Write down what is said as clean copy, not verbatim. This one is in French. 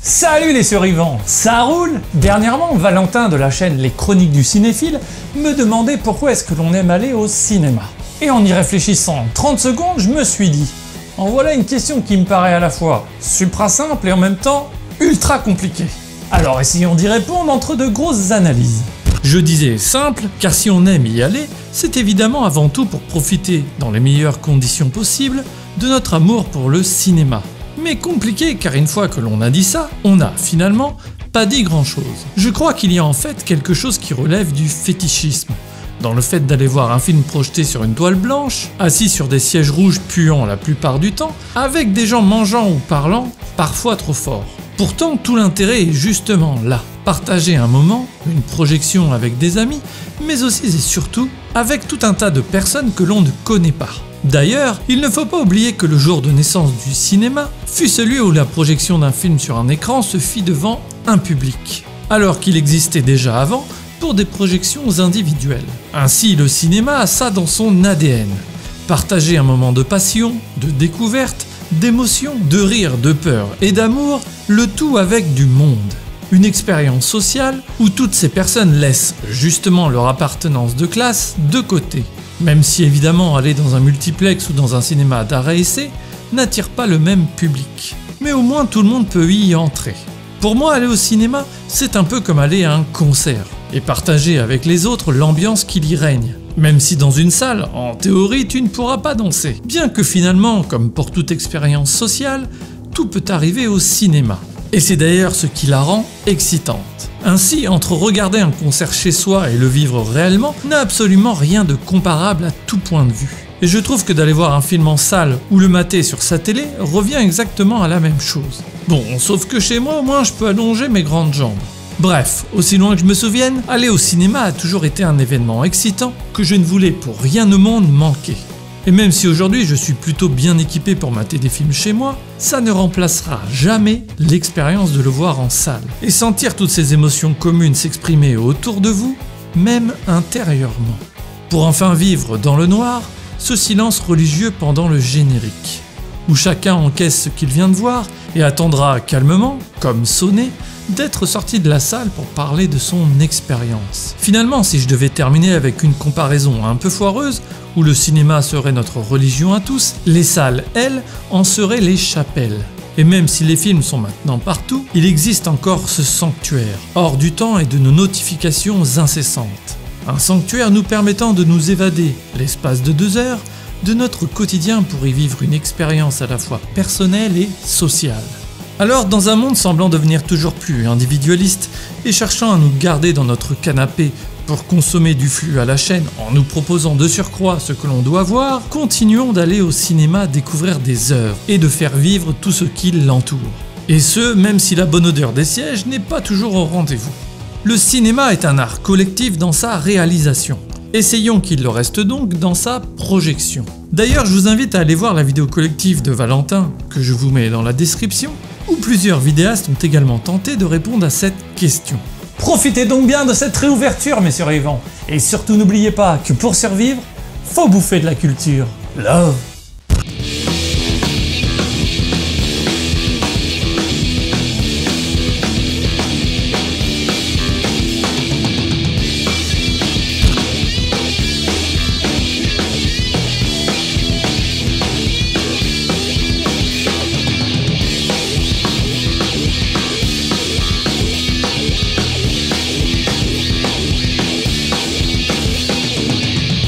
Salut les survivants, ça roule? Dernièrement, Valentin de la chaîne Les Chroniques du Cinéphile me demandait pourquoi est-ce que l'on aime aller au cinéma. Et en y réfléchissant 30 secondes, je me suis dit, en voilà une question qui me paraît à la fois supra simple et en même temps ultra compliquée. Alors essayons d'y répondre entre de grosses analyses. Je disais simple, car si on aime y aller, c'est évidemment avant tout pour profiter, dans les meilleures conditions possibles, de notre amour pour le cinéma. Mais compliqué, car une fois que l'on a dit ça, on n'a finalement pas dit grand chose. Je crois qu'il y a en fait quelque chose qui relève du fétichisme, dans le fait d'aller voir un film projeté sur une toile blanche, assis sur des sièges rouges puants la plupart du temps, avec des gens mangeant ou parlant, parfois trop fort. Pourtant, tout l'intérêt est justement là. Partager un moment, une projection avec des amis, mais aussi et surtout avec tout un tas de personnes que l'on ne connaît pas. D'ailleurs, il ne faut pas oublier que le jour de naissance du cinéma fut celui où la projection d'un film sur un écran se fit devant un public, alors qu'il existait déjà avant pour des projections individuelles. Ainsi, le cinéma a ça dans son ADN. Partager un moment de passion, de découverte, d'émotion, de rire, de peur et d'amour, le tout avec du monde. Une expérience sociale où toutes ces personnes laissent justement leur appartenance de classe de côté. Même si évidemment aller dans un multiplex ou dans un cinéma d'arrêt-essai n'attire pas le même public. Mais au moins tout le monde peut y entrer. Pour moi, aller au cinéma, c'est un peu comme aller à un concert et partager avec les autres l'ambiance qui y règne. Même si dans une salle, en théorie, tu ne pourras pas danser. Bien que finalement, comme pour toute expérience sociale, tout peut arriver au cinéma. Et c'est d'ailleurs ce qui la rend excitante. Ainsi, entre regarder un concert chez soi et le vivre réellement, n'a absolument rien de comparable à tout point de vue. Et je trouve que d'aller voir un film en salle ou le mater sur sa télé revient exactement à la même chose. Bon, sauf que chez moi, au moins, je peux allonger mes grandes jambes. Bref, aussi loin que je me souvienne, aller au cinéma a toujours été un événement excitant que je ne voulais pour rien au monde manquer. Et même si aujourd'hui je suis plutôt bien équipé pour mater des films chez moi, ça ne remplacera jamais l'expérience de le voir en salle. Et sentir toutes ces émotions communes s'exprimer autour de vous, même intérieurement. Pour enfin vivre dans le noir, ce silence religieux pendant le générique, où chacun encaisse ce qu'il vient de voir et attendra calmement, comme sonné, d'être sorti de la salle pour parler de son expérience. Finalement, si je devais terminer avec une comparaison un peu foireuse, où le cinéma serait notre religion à tous, les salles, elles, en seraient les chapelles. Et même si les films sont maintenant partout, il existe encore ce sanctuaire, hors du temps et de nos notifications incessantes. Un sanctuaire nous permettant de nous évader, l'espace de 2 heures, de notre quotidien pour y vivre une expérience à la fois personnelle et sociale. Alors, dans un monde semblant devenir toujours plus individualiste et cherchant à nous garder dans notre canapé pour consommer du flux à la chaîne en nous proposant de surcroît ce que l'on doit voir, continuons d'aller au cinéma découvrir des œuvres et de faire vivre tout ce qui l'entoure. Et ce, même si la bonne odeur des sièges n'est pas toujours au rendez-vous. Le cinéma est un art collectif dans sa réalisation. Essayons qu'il le reste donc dans sa projection. D'ailleurs, je vous invite à aller voir la vidéo collective de Valentin, que je vous mets dans la description, où plusieurs vidéastes ont également tenté de répondre à cette question. Profitez donc bien de cette réouverture, mes survivants, et surtout n'oubliez pas que pour survivre, faut bouffer de la culture. Love!